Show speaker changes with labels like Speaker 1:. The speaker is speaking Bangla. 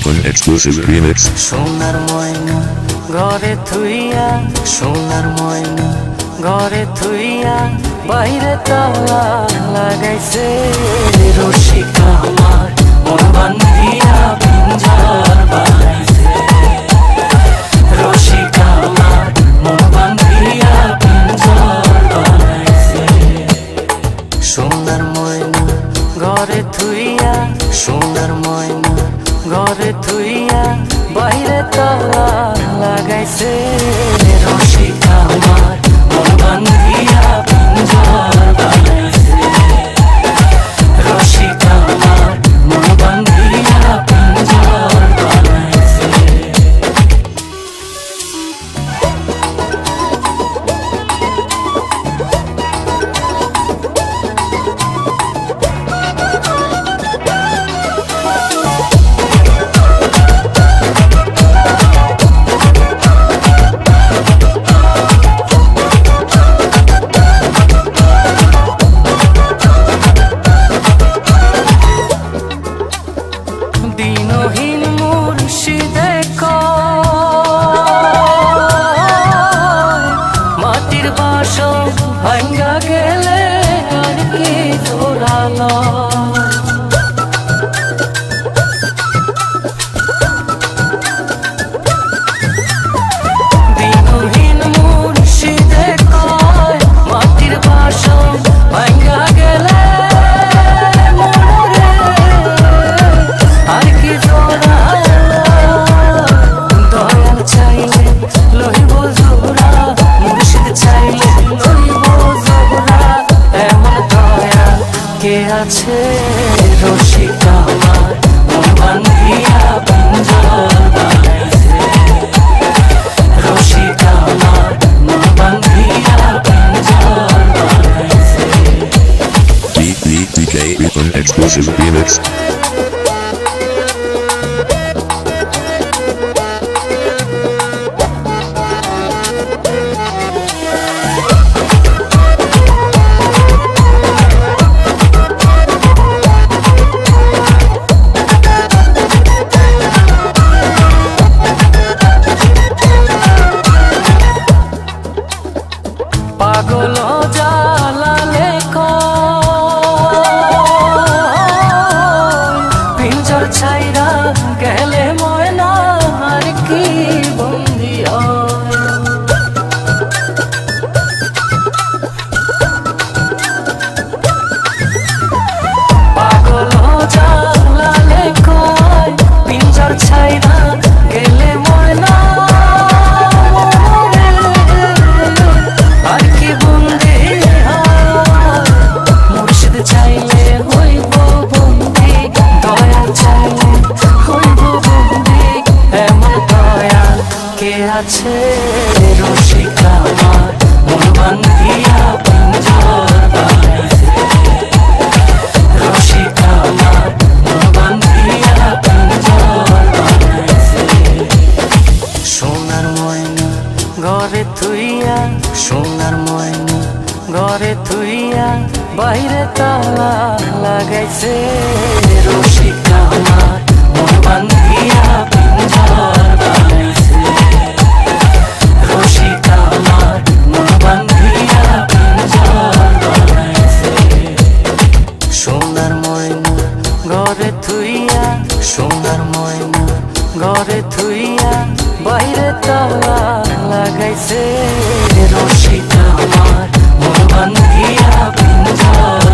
Speaker 1: Beacon exclusive remix.
Speaker 2: সোনার ময়না ঘরে থুইয়া, সোনার ময়না ঘরে থুইয়া, বাইরে তালা লাগাইছে রসিকা আমার মন বান্ধিয়া পিঞ্জর বানাইছে। রসিকা আমার মন বান্ধিয়া পিঞ্জর বানাইছে। সোনার ময়না ঘরে থুইয়া, সোনার ময়না ঘরে থুইয়া, বাইরে তালা লাগাইছে রসিকা আমার মন বান্ধিয়া পিঞ্জর বানাইছে। রসিকা আমার মন বান্ধিয়া পিঞ্জর বানাইছে। দিনহীন মুর্শিদে মাটির বাসন ভাঙ্গা গেলে আর কি জোড়ালো। দিনহীন মুর্শিদে মাটির বাসন ভাঙ্গা গেলে আছে রসিকা আমার মন বান্ধিয়া পিঞ্জর বানাইছে। রসিকা আমার মন বান্ধিয়া পিঞ্জর বানাইছে।
Speaker 1: DJ Beacon exclusive remix.
Speaker 2: পাগল জালালে পিঞ্জর ছাইরা গেলে ময়না আর কি বন্দি হয়। পাগল জালালে পিঞ্জর ছাইরা গেলে ময়না আছে রসিকা আমার মন বান্ধিয়া পিঞ্জর বানাইছে। রসিকা আমার মন বান্ধিয়া পিঞ্জর বানাইছে। সোনার ময়না ঘরে থুইয়া, সোনার ময়না ঘরে থুইয়া, বাইরে তালা লাগাইছে রসিকা আমার মন বান্ধিয়া পিঞ্জর বানাইছে। রসিকা আমার মন বান্ধিয়া পিঞ্জর বানাইছে। সোনার ময়না ঘরে থুইয়া, সোনার ময়না ঘরে থুইয়া, বাইরে তালা লাগাইছে রসিকা আমার মন বান্ধিয়া পিঞ্জর